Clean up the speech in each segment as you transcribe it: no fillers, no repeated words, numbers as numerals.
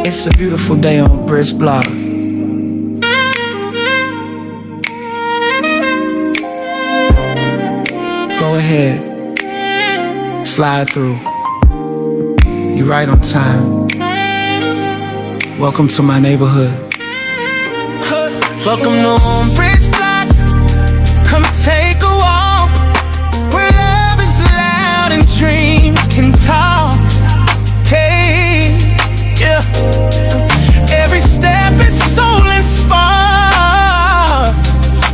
It's a beautiful day on OnBrittsBlock. Go ahead, slide through. You're right on time. Welcome to my neighborhood. Welcome to OnBrittsBlock. Come take a walk where love is loud and dreams can talk. Hey, yeah. Every step is soul inspired.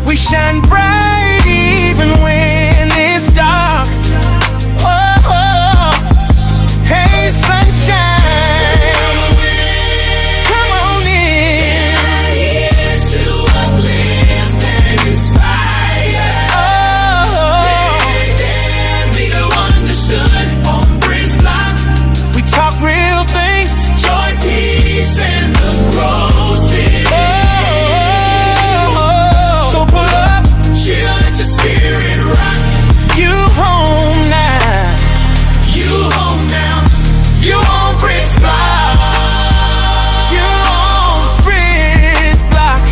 We shine bright even when it's dark. Oh, hey, sunshine, come on in. Here to uplift and inspire. Be the understood on OnBrittsBlock. We talk real things, joy, peace, and the growth in. So pull up, chill, let your spirit rock. You home now. You home now. You OnBrittsBlock. You OnBrittsBlock.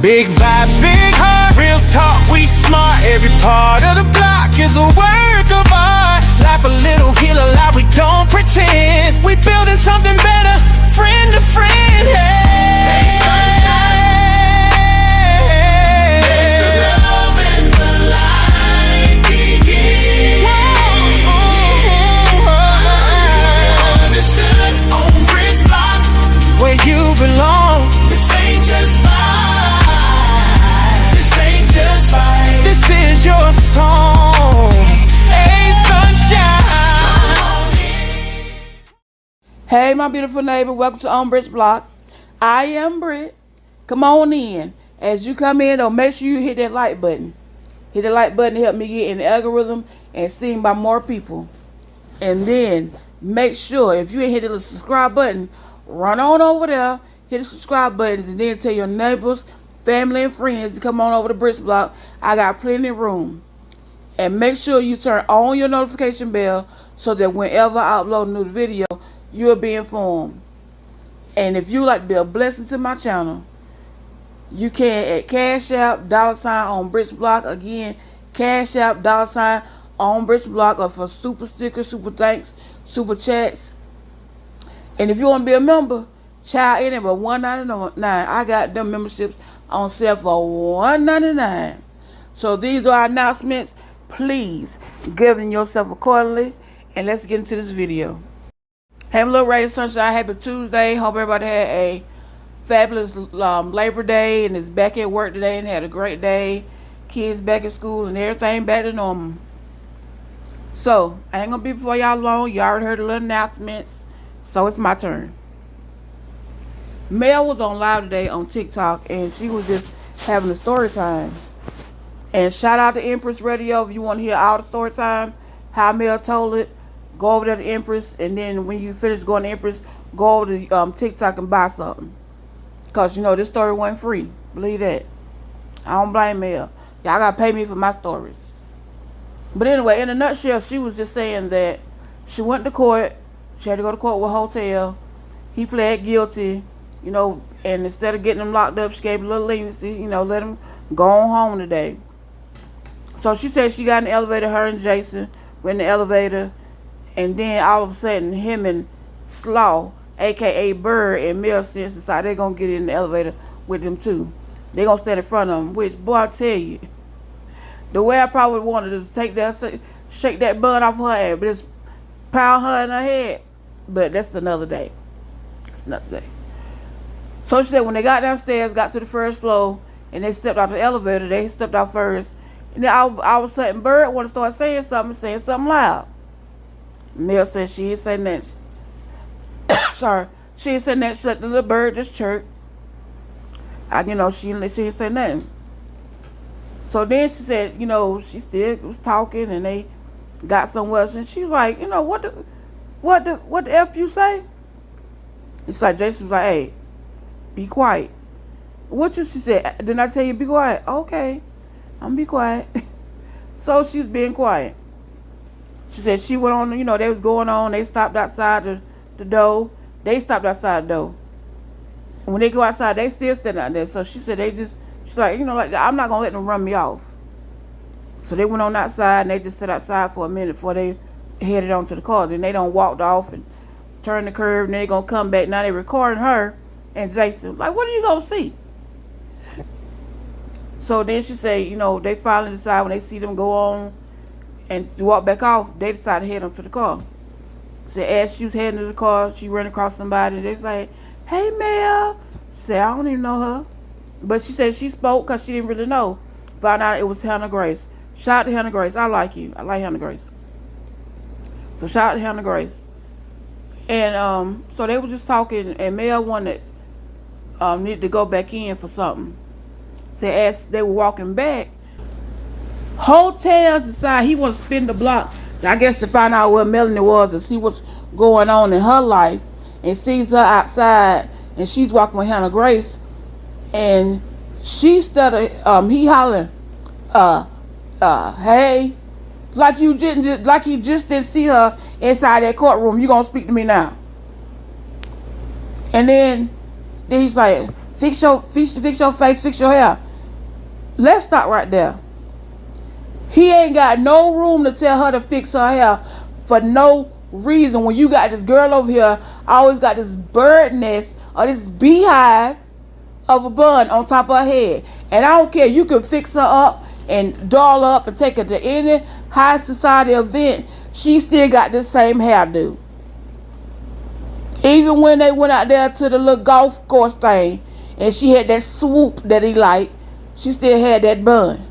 Big vibes, big heart, real talk, we smart. Every part of the block is a work of art. Life a little, heal a lot, we don't pretend. We building something better, friend to friend. Hey, sunshine. Let the love and the light begin. Understood on OnBrittsBlock, where you belong. This ain't just vibes. This ain't just vibes. This is your song. Hey, sunshine. Hey, my beautiful neighbor, welcome to OnBrittsBlock. I am Britt. Come on in. As you come in, though, make sure you hit that like button. Hit the like button to help me get in the algorithm and seen by more people. And then make sure, if you ain't hit the subscribe button, run on over there, hit the subscribe buttons, and then tell your neighbors, family, and friends to come on over to OnBrittsBlock. I got plenty of room. And make sure you turn on your notification bell so that whenever I upload a new video, you'll be informed. And if you like to be a blessing to my channel, you can at Cash App, $ on OnBrittsBlock. Again, Cash App, $ on OnBrittsBlock, or for super stickers, super thanks, super chats. And if you want to be a member, child, in it but $1.99. I got them memberships on sale for $1.99. So these are our announcements. Please govern yourself accordingly, and let's get into this video. Hey, little Ray Sunshine, happy Tuesday. Hope everybody had a fabulous Labor Day and is back at work today and had a great day. Kids back at school and everything back to normal. So, I ain't gonna be before y'all long. You already heard the little announcements. So, it's my turn. Mel was on live today on TikTok and she was just having a story time. And shout out to Empress Radio if you want to hear all the story time, how Mel told it. Go over there to Empress, and then when you finish going to Empress, go over to TikTok and buy something. Because, you know, this story wasn't free. Believe that. I don't blame Mel. Y'all got to pay me for my stories. But anyway, in a nutshell, she was just saying that she went to court. She had to go to court with Hotel. He pled guilty, you know, and instead of getting him locked up, she gave him a little leniency, you know, let him go on home today. So she said she got in the elevator, her and Jason were in the elevator. And then all of a sudden, him and Slaw, a.k.a. Bird, and Mel Sense decided they're going to get in the elevator with them too. They're going to stand in front of them, which, boy, I tell you, the way I probably wanted is to take that, shake that bun off her head, but just pound her in her head. But that's another day. It's another day. So she said when they got downstairs, got to the first floor, and they stepped out the elevator, they stepped out first. And then all of a sudden, Bird wanted to start saying something loud. Mel said she didn't say nothing. Sorry, she didn't say nothing. She let the little bird just chirp. You know, she didn't say nothing. So then she said, you know, she still was talking, and they got somewhere else, and she was like, you know, what the F you say? It's like Jason was like, hey, be quiet. What you, she said, didn't I tell you be quiet? Okay, I'm be quiet. So she was being quiet. She said she went on, you know, they was going on. They stopped outside the door. They stopped outside the door. And when they go outside, they still standing out there. So she said she's like, like, I'm not going to let them run me off. So they went on outside, and they just stood outside for a minute before they headed on to the car. Then they done walked off and turned the curve, and then they going to come back. Now they recording her and Jason. Like, what are you going to see? So then she said, they finally decide when they see them go on and walk back off, they decide to head on to the car. So as she was heading to the car, she ran across somebody, and they was like, hey, Mel. She said, I don't even know her. But she said she spoke because she didn't really know. Found out it was Hannah Grace. Shout out to Hannah Grace. I like you. I like Hannah Grace. So shout out to Hannah Grace. And so they were just talking, and Mel wanted needed to go back in for something. So as they were walking back, hotels decide he wants to spin the block, I guess, to find out where Melanie was and see what's going on in her life, and sees her outside, and she's walking with Hannah Grace, and she started he hollering, hey, like you just didn't see her inside that courtroom. You gonna speak to me now? And then he's like, fix your face, fix your hair. Let's stop right there. He ain't got no room to tell her to fix her hair for no reason. When you got this girl over here, always got this bird nest or this beehive of a bun on top of her head. And I don't care. You can fix her up and doll her up and take her to any high society event. She still got this same hairdo. Even when they went out there to the little golf course thing and she had that swoop that he liked, she still had that bun.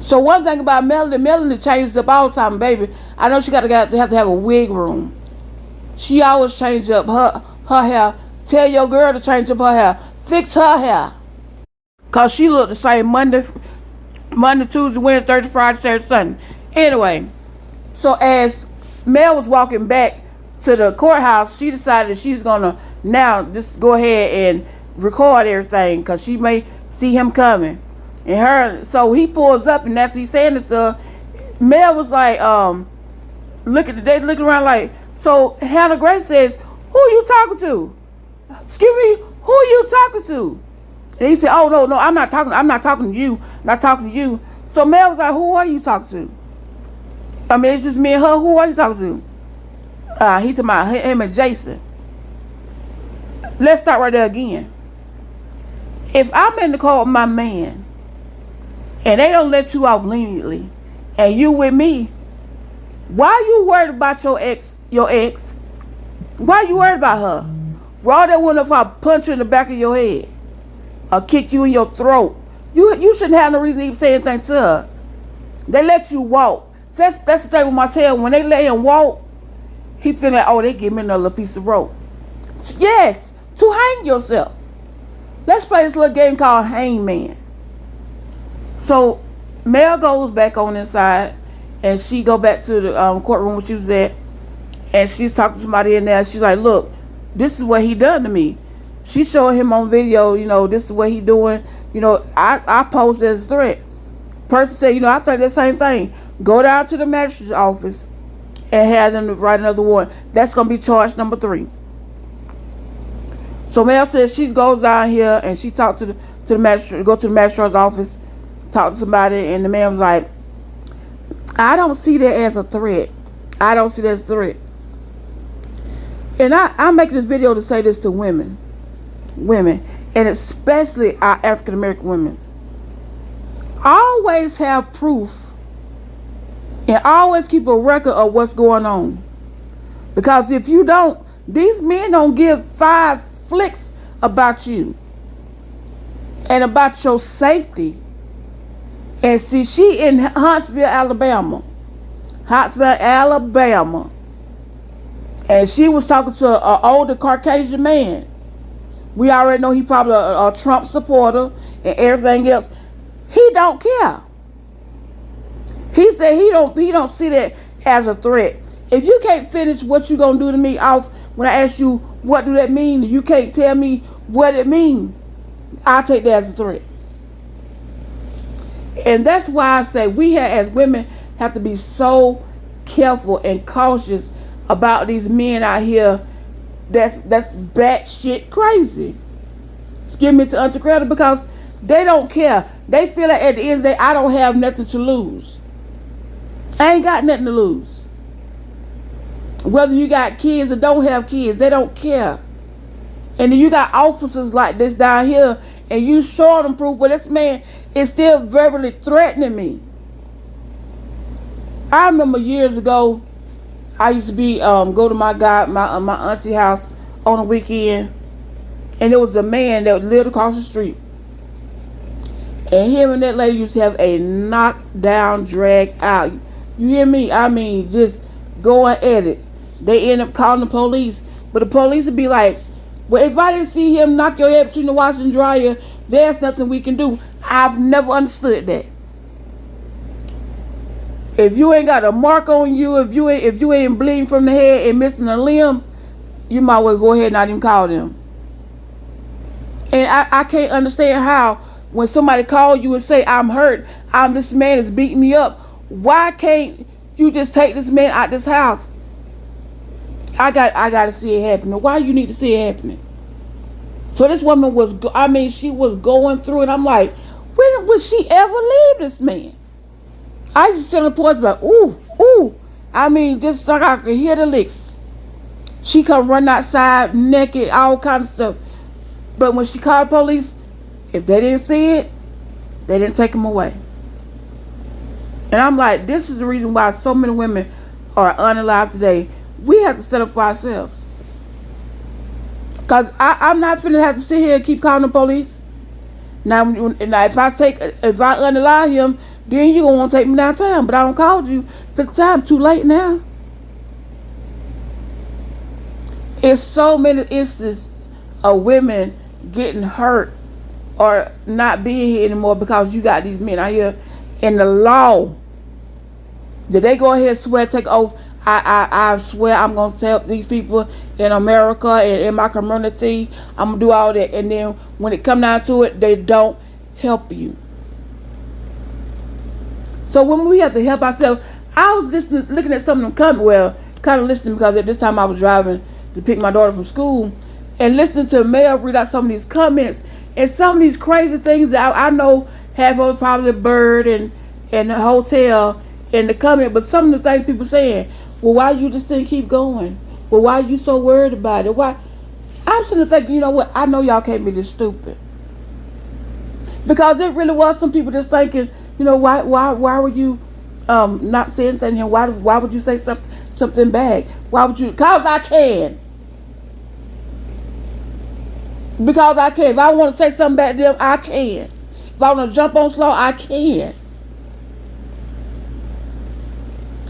So one thing about Melanie changes up all the time, baby. I know she have to have a wig room. She always changes up her hair. Tell your girl to change up her hair. Fix her hair. Because she looked the same Monday, Tuesday, Wednesday, Thursday, Friday, Saturday, Sunday. Anyway, so as Mel was walking back to the courthouse, she decided that she's going to now just go ahead and record everything because she may see him coming. So he pulls up, and after he's saying this, Mel was like, they looking around like, so Hannah Grace says, who are you talking to? Excuse me, who are you talking to? And he said, oh, no, I'm not talking to you. Not talking to you. So Mel was like, who are you talking to? I mean, it's just me and her. Who are you talking to? He talking about him and Jason. Let's start right there again. If I'm in the car with my man, and they don't let you off leniently, and you with me, why you worried about your ex? Why you worried about her? Raw that one if I punch you in the back of your head or kick you in your throat. You shouldn't have no reason to even say anything to her. They let you walk. So that's the thing with Martell. When they let him walk, he feel like, oh, they give me another piece of rope. Yes, to hang yourself. Let's play this little game called Hangman. So Mel goes back on inside, and she go back to the courtroom where she was at, and she's talking to somebody in there. She's like, look, this is what he done to me. She showing him on video, this is what he doing. I posed as a threat. Person said, I think the same thing. Go down to the magistrate's office and have them to write another warrant. That's going to be charge number 3. So Mel says she goes down here and she talked to the magistrate, go to the magistrate's office, talk to somebody, and the man was like, I don't see that as a threat. I don't see that as a threat. And I'm making this video to say this to women, and especially our African American women. Always have proof and always keep a record of what's going on. Because if you don't, these men don't give 5 flicks about you and about your safety. And see, she in Huntsville, Alabama. And she was talking to an older Caucasian man. We already know he probably a Trump supporter and everything else. He don't care. He said he don't see that as a threat. If you can't finish what you gonna do to me off when I ask you what do that mean, you can't tell me what it means, I'll take that as a threat. And that's why I say we as women have to be so careful and cautious about these men out here that's batshit crazy. Excuse me to Auntie Greta, because they don't care. They feel like at the end of the day, I don't have nothing to lose. I ain't got nothing to lose. Whether you got kids or don't have kids, they don't care. And then you got officers like this down here, and you show them proof, but this man is still verbally threatening me. I remember years ago, I used to be go to my auntie house on a weekend, and there was a man that lived across the street, and him and that lady used to have a knockdown, drag out. You hear me? I mean, just going at it. They end up calling the police, but the police would be like, well, if I didn't see him knock your head between the washer and dryer, there's nothing we can do. I've never understood that. If you ain't got a mark on you, if you ain't bleeding from the head and missing a limb, you might well go ahead and not even call them. And I can't understand how when somebody call you and say, I'm hurt, this man is beating me up, why can't you just take this man out this house? I got to see it happening. Why you need to see it happening? So this woman was, she was going through it. I'm like, when would she ever leave this man? I used to sit on the porch like, ooh. Just like I could hear the licks. She come running outside naked, all kind of stuff. But when she called the police, if they didn't see it, they didn't take him away. And I'm like, this is the reason why so many women are unalive today. We have to stand up for ourselves. Because I'm not finna have to sit here and keep calling the police. Now if I unalive him, then you gonna want to take me downtown. But I don't call you. Took time. Too late now. It's so many instances of women getting hurt or not being here anymore because you got these men out here. In the law, did they go ahead and swear, take oath? I swear I'm going to help these people in America and in my community. I'm going to do all that. And then when it come down to it, they don't help you. So when we have to help ourselves, I was looking at some of them comment, well, kind of listening because at this time I was driving to pick my daughter from school and listening to Mel read out some of these comments and some of these crazy things that I know half of it probably Bird and the hotel in the comment, but some of the things people saying, well, why you just didn't keep going? Well, why you so worried about it? Why? I'm sitting there thinking, you know what? I know y'all can't be this stupid. Because it really was some people just thinking, you know, why were you not saying something here? Why would you say something bad? Why would you? Because I can. Because I can. If I want to say something bad to them, I can. If I want to jump on slow, I can.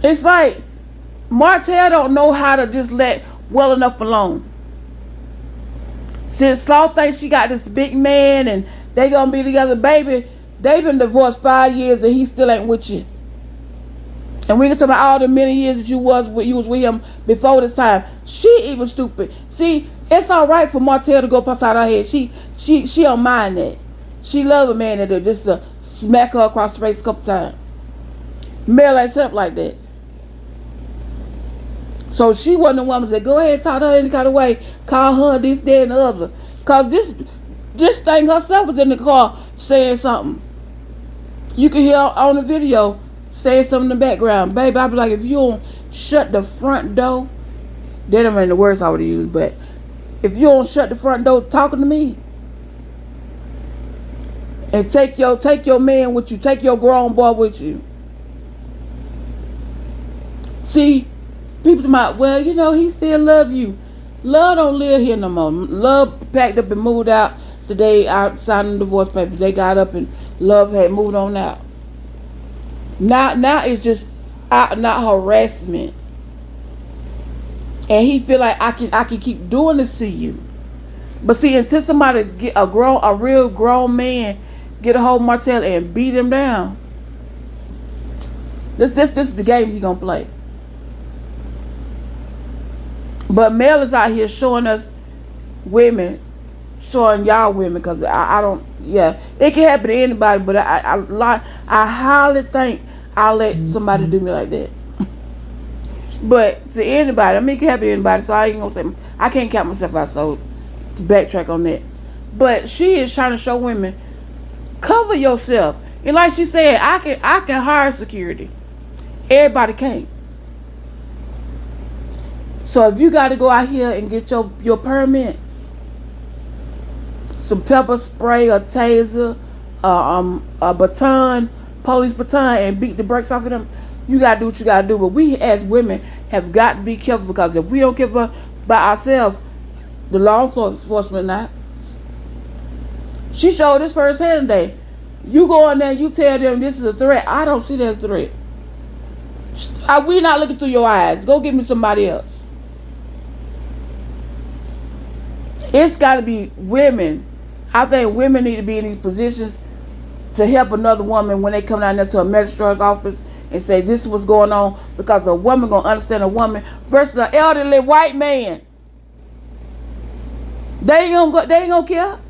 It's like Martell don't know how to just let well enough alone. Since Slaw thinks she got this big man and they gonna be together, baby, they been divorced 5 years and he still ain't with you. And we can talk about all the many years that you was with him before this time. She even stupid. See, it's all right for Martell to go pass out her head. She don't mind that. She love a man that just smack her across the face a couple times. Mel ain't set up like that. So she wasn't the woman that said, go ahead and talk to her any kind of way. Call her this, that, and the other. Because this thing herself was in the car saying something. You can hear on the video saying something in the background. Baby, I be like, if you don't shut the front door, that don't mean the words I would use, but if you don't shut the front door talking to me, and take your man with you, take your grown boy with you. See, people say, well, you know, he still love you. Love don't live here no more. Love packed up and moved out the day out signing the divorce papers. They got up and Love had moved on out. Now it's just not harassment. And he feel like I can keep doing this to you. But see, until somebody get a real grown man get a hold of Martell and beat him down, this is the game he gonna play. But Mel is out here showing us women, showing y'all women, because I don't, yeah, it can happen to anybody, but I highly think I'll let somebody do me like that. But to anybody, I mean, it can happen to anybody, so I ain't gonna say, I can't count myself out, so to backtrack on that. But she is trying to show women, cover yourself. And like she said, I can hire security. Everybody can't. So if you got to go out here and get your permit, some pepper spray, a taser, a baton, police baton, and beat the brakes off of them, you got to do what you got to do. But we as women have got to be careful, because if we don't care about ourselves, the law enforcement not. She showed this firsthand today. You go in there, you tell them this is a threat. I don't see that as a threat. We not looking through your eyes. Go get me somebody else. It's got to be women. I think women need to be in these positions to help another woman when they come down there to a magistrate's office and say this is what's going on, because a woman gonna understand a woman versus an elderly white man. They ain't gonna care.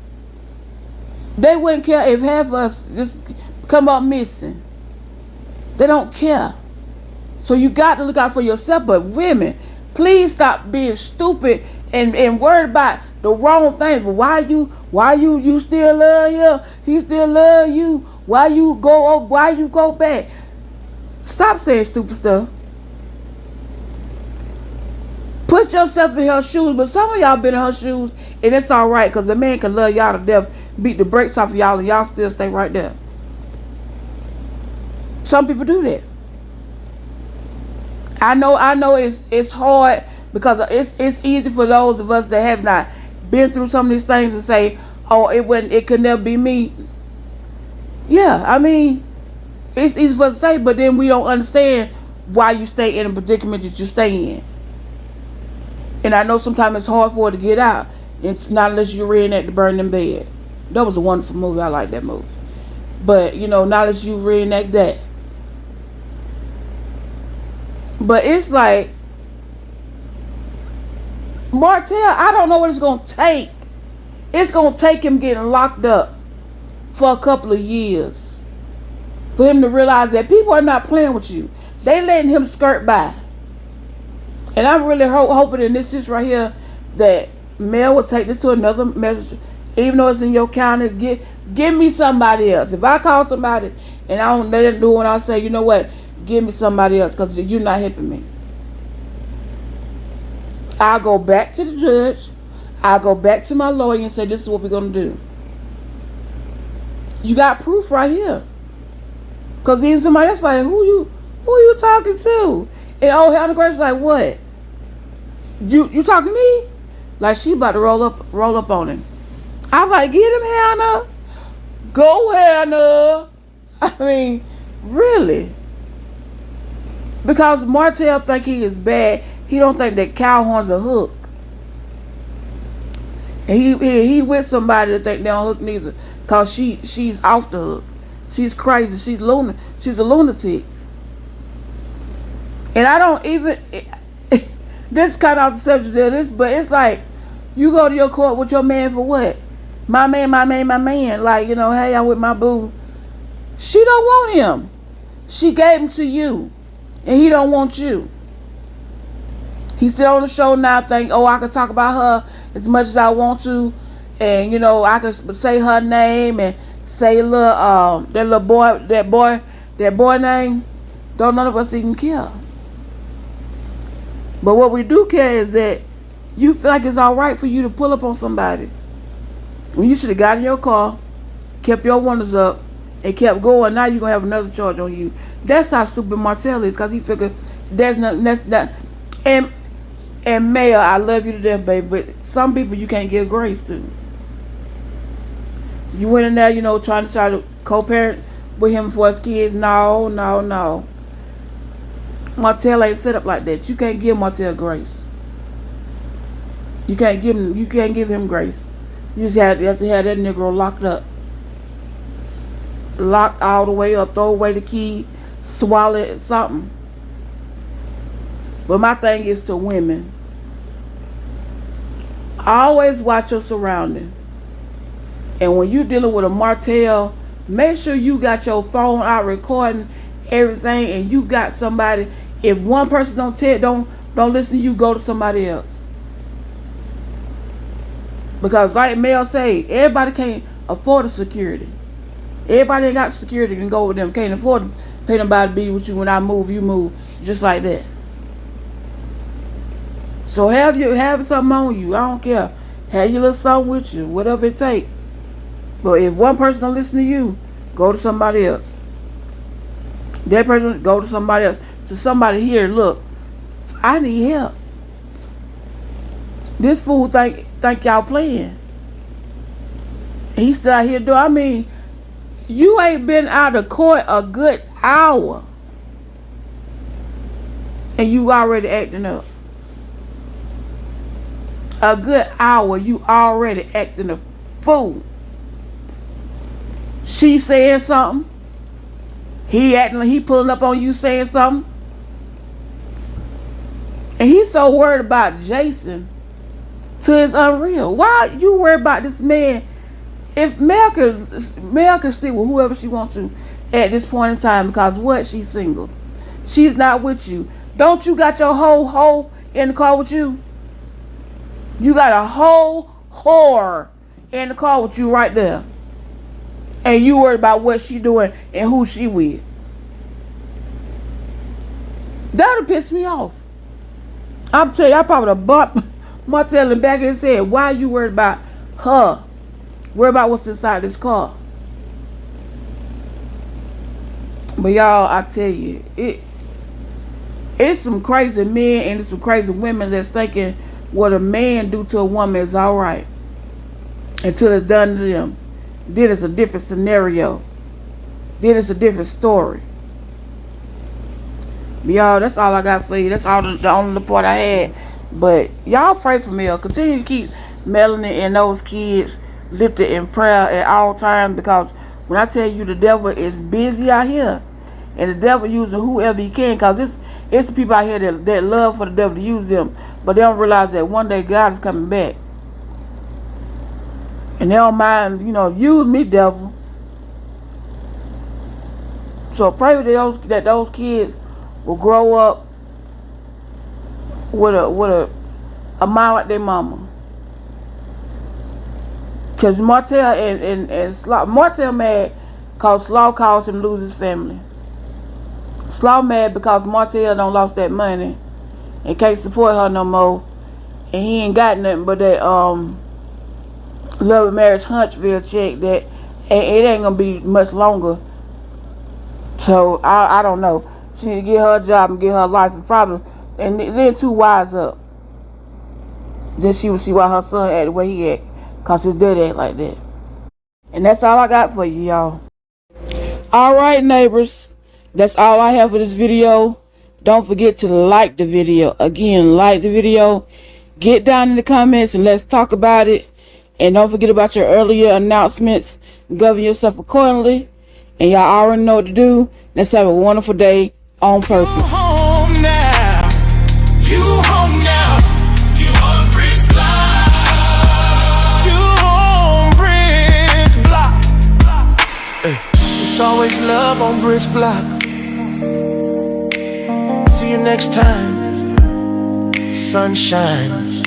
They wouldn't care if half of us just come up missing. They don't care. So you got to look out for yourself. But women, please stop being stupid and worried about the wrong things. But why you still love him? He still love you. Why you go back? Stop saying stupid stuff. Put yourself in her shoes. But some of y'all been in her shoes, and it's alright, because the man can love y'all to death, beat the brakes off of y'all, and y'all still stay right there. Some people do that. I know it's hard, because it's easy for those of us that have not been through some of these things to say, oh, it could never be me. Yeah, I mean, it's easy for us to say, but then we don't understand why you stay in a predicament that you stay in. And I know sometimes it's hard for it to get out. It's not unless you're reenact the burning bed. That was a wonderful movie. I like that movie. But, not unless you reenact that. But it's like, Martell, I don't know what it's going to take. It's going to take him getting locked up for a couple of years for him to realize that people are not playing with you. They letting him skirt by. And I'm really hoping in this right here that Mel will take this to another message, even though it's in your county. Give me somebody else. If I call somebody and I don't let them do it, I'll say, you know what? Give me somebody else, because you're not helping me. I'll go back to the judge. I'll go back to my lawyer and say, this is what we're going to do. You got proof right here. Because then somebody else like, who you talking to? And oh, Hannah Grace like, what? You talking to me? Like she about to roll up on him. I was like, get him, Hannah. Go, Hannah. I mean, really. Because Martell think he is bad. He don't think that Calhoun's a hook. And he with somebody that think they don't hook neither. Because she's off the hook. She's crazy. She's a lunatic. And I don't even, this kind of subject of this, but it's like, you go to your court with your man for what? My man. Like, hey, I'm with my boo. She don't want him. She gave him to you. And he don't want you. He sit on the show now think, oh, I can talk about her as much as I want to. And, I can say her name and say that boy name. Don't none of us even care. But what we do care is that you feel like it's all right for you to pull up on somebody when you should have got in your car, kept your windows up, and kept going. Now you're going to have another charge on you. That's how stupid Martell is, because he figured there's nothing. That's not. And Mayor, I love you to death, baby, but some people you can't give grace to. You went in there, trying to co-parent with him for his kids. No. Martell ain't set up like that. You can't give Martell grace. You can't give him grace. You just have to have that Negro locked up. Locked all the way up, throw away the key, swallow it, something. But my thing is to women. Always watch your surroundings. And when you're dealing with a Martell, make sure you got your phone out recording everything, and you got somebody If one person don't listen to you, go to somebody else. Because like Mel say, everybody can't afford the security. Everybody ain't got security can go with them. Can't afford to pay nobody to be with you. When I move, you move. Just like that. So have something on you. I don't care. Have your little something with you. Whatever it take. But if one person don't listen to you, go to somebody else. That person, go to somebody else. To somebody here, look, I need help. This fool think y'all playing. He still out here doing, I mean, you ain't been out of court a good hour. And you already acting up. A good hour, you already acting a fool. She saying something. He acting like he pulling up on you saying something. And he's so worried about Jason. So it's unreal. Why you worried about this man? If Mel can stick with whoever she wants to at this point in time, because what? She's single. She's not with you. Don't you got your whole hoe in the car with you? You got a whole whore in the car with you right there. And you worried about what she doing and who she with. That'll piss me off. I'm telling you, I probably would have bumped Martell in the back of his head. Why are you worried about her? Worry about what's inside this car. But y'all, I tell you, it's some crazy men and it's some crazy women that's thinking what a man do to a woman is alright. Until it's done to them. Then it's a different scenario. Then it's a different story. But y'all, that's all I got for you. That's all the only part I had. But y'all pray for Mel. Continue to keep Melanie and those kids lifted in prayer at all times, because when I tell you the devil is busy out here, and the devil using whoever he can, because it's the people out here that love for the devil to use them, but they don't realize that one day God is coming back. And they don't mind, use me, devil. So pray that those kids will grow up with a mind like their mama. Because Martell and Slaw, Martell mad because Slaw caused him to lose his family. Slaw mad because Martell don't lost that money and can't support her no more. And he ain't got nothing but that Love and Marriage Huntsville check that it ain't gonna be much longer. So I don't know. She need to get her a job and get her life and probably, and then too wise up. Then she will see why her son act the way he act, cause his dad act like that. And that's all I got for you, y'all. Alright, neighbors, that's all I have for this video. Don't forget to like the video. Again, like the video. Get down in the comments and let's talk about it. And don't forget about your earlier announcements. Govern yourself accordingly. And y'all already know what to do. Let's have a wonderful day on purpose. You home now. You home now. You on OnBrittsBlock. You on OnBrittsBlock. Hey, it's always love on OnBrittsBlock. See you next time. Sunshine.